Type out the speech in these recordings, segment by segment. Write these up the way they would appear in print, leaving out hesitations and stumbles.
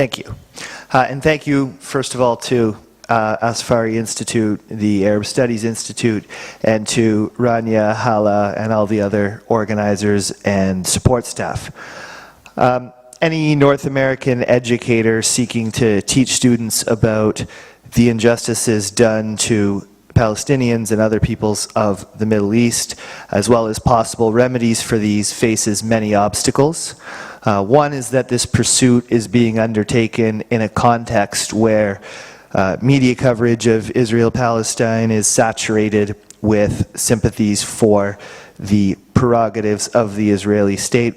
Thank you. And thank you, first of all, to Asfari Institute, the Arab Studies Institute, and to Rania, Hala, and all the other organizers and support staff. Any North American educator seeking to teach students about the injustices done to Palestinians and other peoples of the Middle East, as well as possible remedies for these, faces many obstacles. One is that this pursuit is being undertaken in a context where media coverage of Israel-Palestine is saturated with sympathies for the prerogatives of the Israeli state.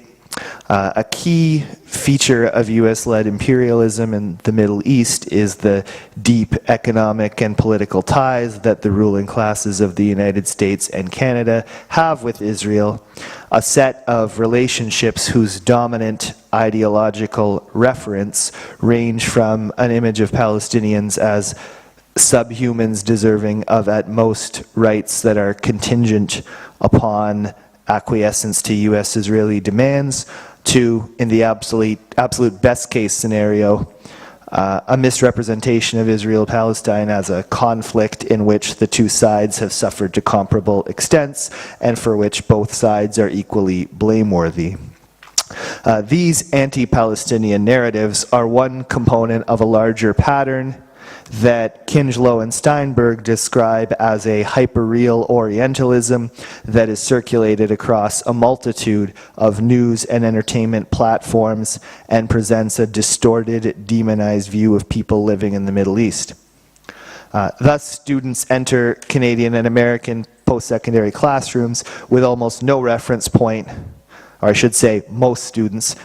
A key feature of US-led imperialism in the Middle East is the deep economic and political ties that the ruling classes of the United States and Canada have with Israel, a set of relationships whose dominant ideological reference range from an image of Palestinians as subhumans deserving of at most rights that are contingent upon acquiescence to US-Israeli demands, to, in the absolute best case scenario, a misrepresentation of Israel-Palestine as a conflict in which the two sides have suffered to comparable extents and for which both sides are equally blameworthy. These anti-Palestinian narratives are one component of a larger pattern that Kingelow and Steinberg describe as a hyperreal Orientalism that is circulated across a multitude of news and entertainment platforms and presents a distorted, demonized view of people living in the Middle East. Thus, students enter Canadian and American post-secondary classrooms with almost no reference point, or I should say most students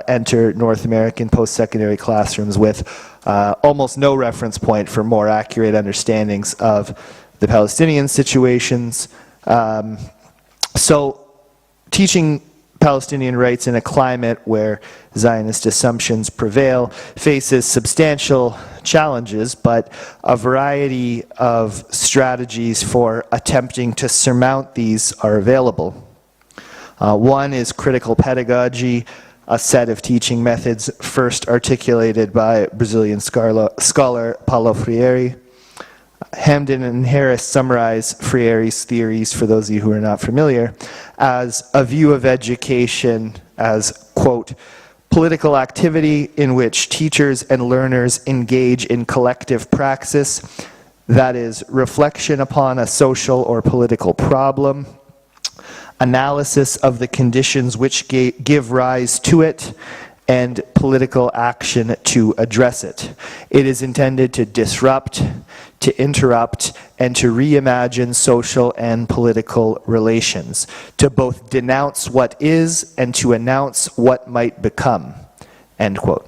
enter North American post-secondary classrooms with almost no reference point for more accurate understandings of the Palestinian situations. So teaching Palestinian rights in a climate where Zionist assumptions prevail faces substantial challenges, but a variety of strategies for attempting to surmount these are available. One is critical pedagogy, a set of teaching methods first articulated by Brazilian scholar Paulo Freire. Hamden and Harris summarize Freire's theories, for those of you who are not familiar, as a view of education as, quote, political activity in which teachers and learners engage in collective praxis, that is, reflection upon a social or political problem, analysis of the conditions which give rise to it, and political action to address it. It is intended to disrupt, to interrupt, and to reimagine social and political relations, to both denounce what is and to announce what might become, end quote.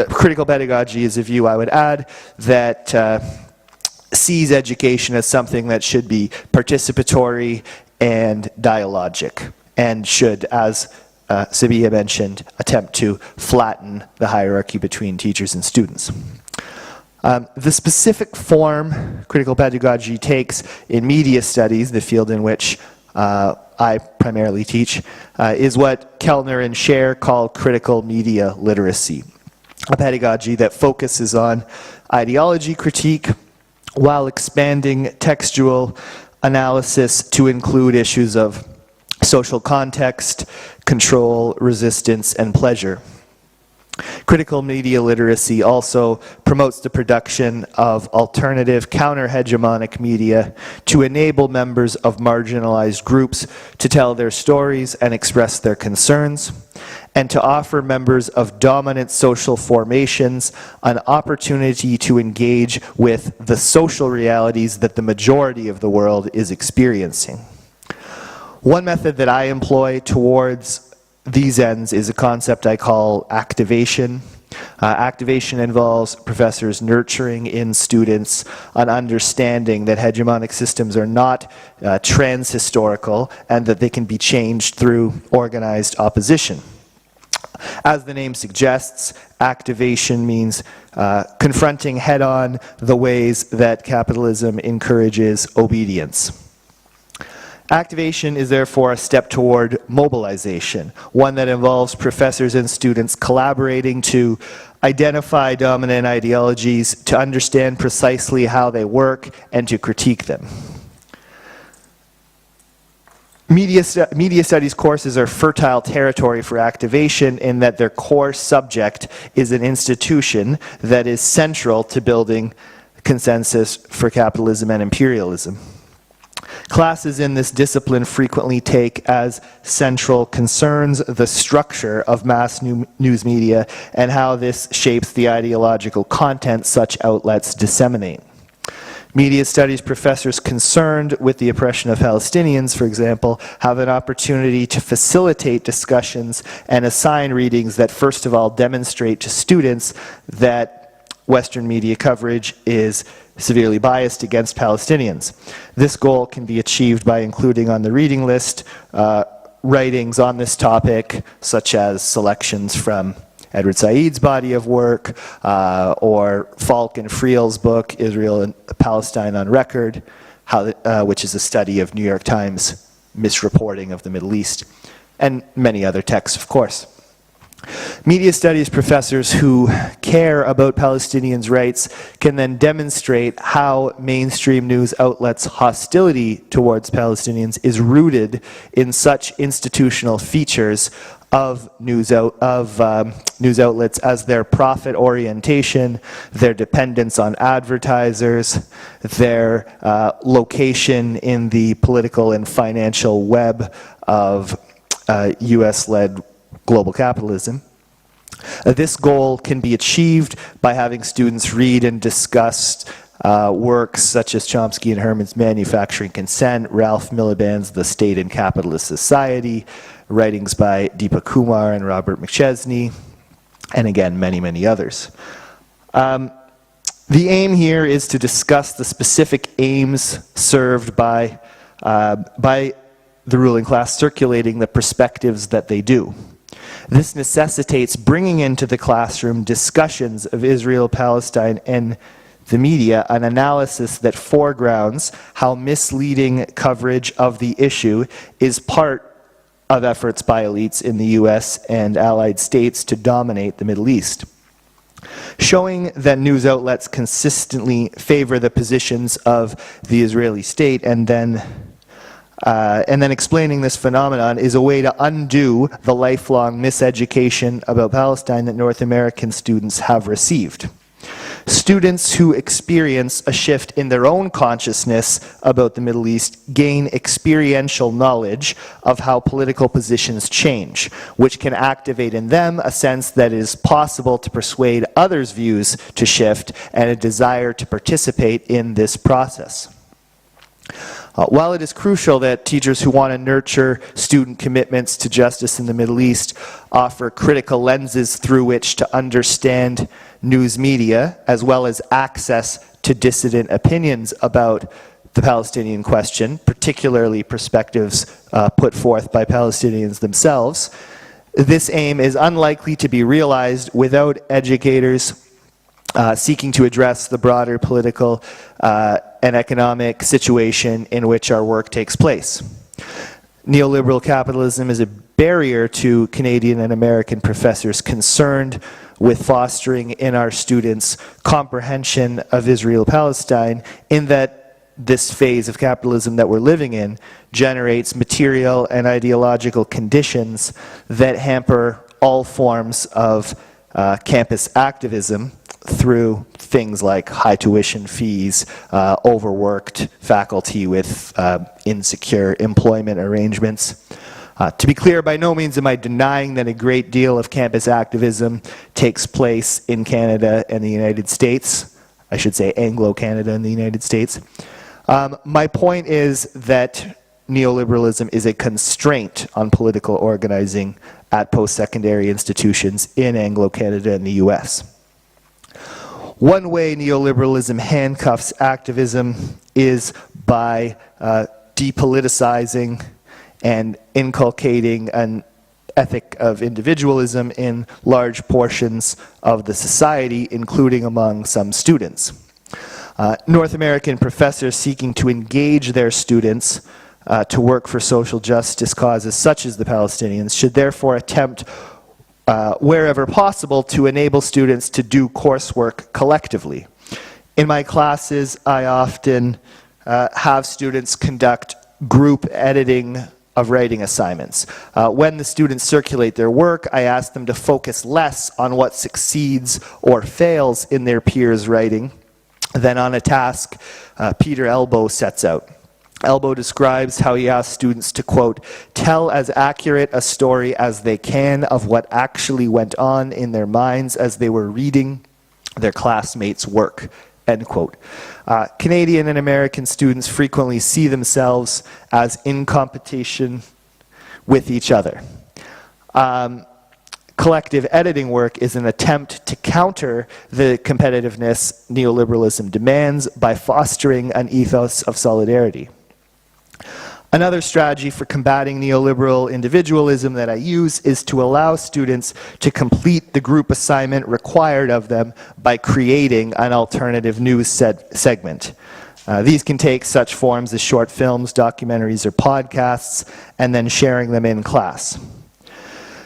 Critical pedagogy is a view, I would add, that sees education as something that should be participatory and dialogic, and should, as Sabiha mentioned, attempt to flatten the hierarchy between teachers and students. The specific form critical pedagogy takes in media studies, the field in which I primarily teach, is what Kellner and Scher call critical media literacy, a pedagogy that focuses on ideology critique, while expanding textual analysis to include issues of social context, control, resistance, and pleasure. Critical media literacy also promotes the production of alternative counter-hegemonic media to enable members of marginalized groups to tell their stories and express their concerns, and to offer members of dominant social formations an opportunity to engage with the social realities that the majority of the world is experiencing. One method that I employ towards these ends is a concept I call activation. Activation involves professors nurturing in students an understanding that hegemonic systems are not trans-historical and that they can be changed through organized opposition. As the name suggests, activation means confronting head-on the ways that capitalism encourages obedience. Activation is therefore a step toward mobilization, one that involves professors and students collaborating to identify dominant ideologies, to understand precisely how they work, and to critique them. Media studies courses are fertile territory for activation in that their core subject is an institution that is central to building consensus for capitalism and imperialism. Classes in this discipline frequently take as central concerns the structure of mass news media and how this shapes the ideological content such outlets disseminate. Media studies professors concerned with the oppression of Palestinians, for example, have an opportunity to facilitate discussions and assign readings that first of all demonstrate to students that Western media coverage is severely biased against Palestinians. This goal can be achieved by including on the reading list writings on this topic, such as selections from Edward Said's body of work, or Falk and Friel's book, Israel and Palestine on Record, which is a study of New York Times misreporting of the Middle East, and many other texts, of course. Media studies professors who care about Palestinians' rights can then demonstrate how mainstream news outlets' hostility towards Palestinians is rooted in such institutional features of news outlets as their profit orientation, their dependence on advertisers, their location in the political and financial web of US-led global capitalism. This goal can be achieved by having students read and discuss works such as Chomsky and Herman's Manufacturing Consent, Ralph Miliband's The State and Capitalist Society, writings by Deepak Kumar and Robert McChesney, and again, many, many others. The aim here is to discuss the specific aims served by the ruling class circulating the perspectives that they do. This necessitates bringing into the classroom discussions of Israel, Palestine, and the media, an analysis that foregrounds how misleading coverage of the issue is part of efforts by elites in the US and allied states to dominate the Middle East. Showing that news outlets consistently favor the positions of the Israeli state and then explaining this phenomenon is a way to undo the lifelong miseducation about Palestine that North American students have received. Students who experience a shift in their own consciousness about the Middle East gain experiential knowledge of how political positions change, which can activate in them a sense that it is possible to persuade others' views to shift and a desire to participate in this process. While it is crucial that teachers who want to nurture student commitments to justice in the Middle East offer critical lenses through which to understand news media, as well as access to dissident opinions about the Palestinian question, particularly perspectives put forth by Palestinians themselves, this aim is unlikely to be realized without educators seeking to address the broader political and economic situation in which our work takes place. Neoliberal capitalism is a barrier to Canadian and American professors concerned with fostering in our students comprehension of Israel-Palestine, in that this phase of capitalism that we're living in generates material and ideological conditions that hamper all forms of campus activism through things like high tuition fees, overworked faculty with insecure employment arrangements. To be clear, by no means am I denying that a great deal of campus activism takes place in Canada and the United States. I should say Anglo-Canada and the United States. My point is that neoliberalism is a constraint on political organizing at post-secondary institutions in Anglo-Canada and the US. One way neoliberalism handcuffs activism is by depoliticizing and inculcating an ethic of individualism in large portions of the society, including among some students. North American professors seeking to engage their students to work for social justice causes such as the Palestinians should therefore attempt wherever possible to enable students to do coursework collectively. In my classes, I often have students conduct group editing of writing assignments. When the students circulate their work, I ask them to focus less on what succeeds or fails in their peers' writing than on a task Peter Elbow sets out. Elbow describes how he asks students to, quote, tell as accurate a story as they can of what actually went on in their minds as they were reading their classmates' work, end quote. Canadian and American students frequently see themselves as in competition with each other. Collective editing work is an attempt to counter the competitiveness neoliberalism demands by fostering an ethos of solidarity. Another strategy for combating neoliberal individualism that I use is to allow students to complete the group assignment required of them by creating an alternative news segment. These can take such forms as short films, documentaries, or podcasts, and then sharing them in class.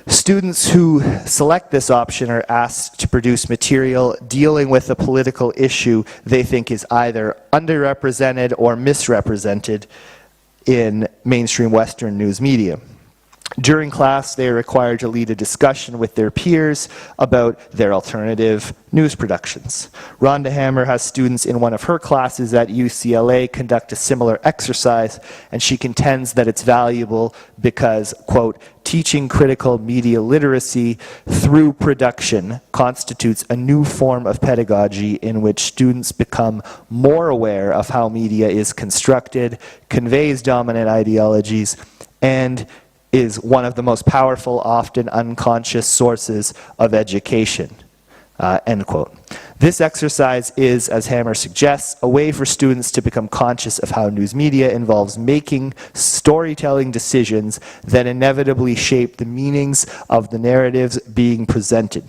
Students who select this option are asked to produce material dealing with a political issue they think is either underrepresented or misrepresented in mainstream Western news media. During class, they are required to lead a discussion with their peers about their alternative news productions. Rhonda Hammer has students in one of her classes at UCLA conduct a similar exercise, and she contends that it's valuable because, quote, teaching critical media literacy through production constitutes a new form of pedagogy in which students become more aware of how media is constructed, conveys dominant ideologies, and is one of the most powerful, often unconscious sources of education, end quote. This exercise is, as Hammer suggests, a way for students to become conscious of how news media involves making storytelling decisions that inevitably shape the meanings of the narratives being presented.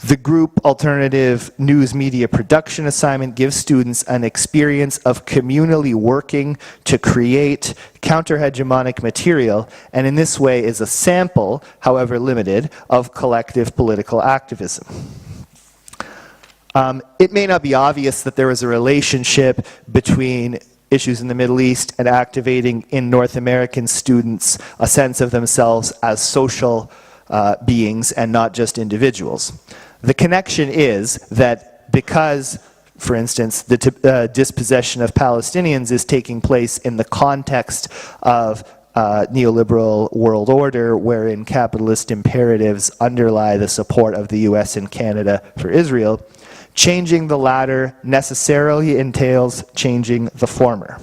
The group alternative news media production assignment gives students an experience of communally working to create counter-hegemonic material, and in this way is a sample, however limited, of collective political activism. It may not be obvious that there is a relationship between issues in the Middle East and activating in North American students a sense of themselves as social beings and not just individuals. The connection is that because, for instance, the dispossession of Palestinians is taking place in the context of neoliberal world order wherein capitalist imperatives underlie the support of the US and Canada for Israel, changing the latter necessarily entails changing the former.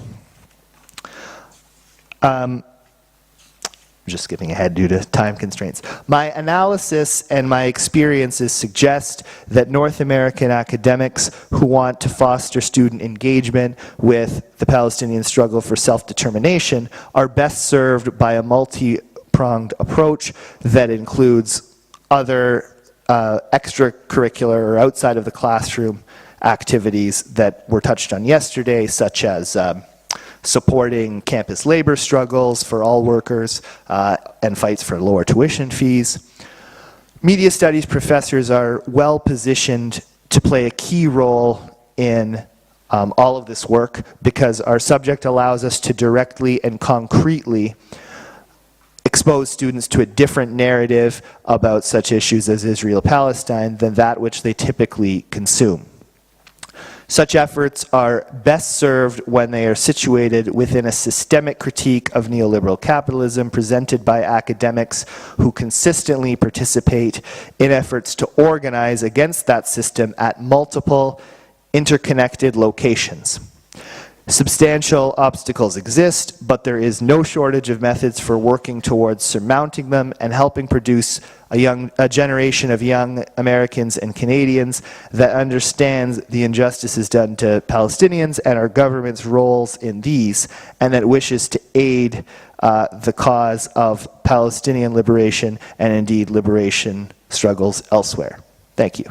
Just skipping ahead due to time constraints. My analysis and my experiences suggest that North American academics who want to foster student engagement with the Palestinian struggle for self-determination are best served by a multi-pronged approach that includes other extracurricular or outside of the classroom activities that were touched on yesterday, such as supporting campus labor struggles for all workers and fights for lower tuition fees. Media studies professors are well positioned to play a key role in all of this work because our subject allows us to directly and concretely expose students to a different narrative about such issues as Israel-Palestine than that which they typically consume. Such efforts are best served when they are situated within a systemic critique of neoliberal capitalism presented by academics who consistently participate in efforts to organize against that system at multiple interconnected locations. Substantial obstacles exist, but there is no shortage of methods for working towards surmounting them and helping produce a generation of young Americans and Canadians that understands the injustices done to Palestinians and our government's roles in these, and that wishes to aid the cause of Palestinian liberation and indeed liberation struggles elsewhere. Thank you.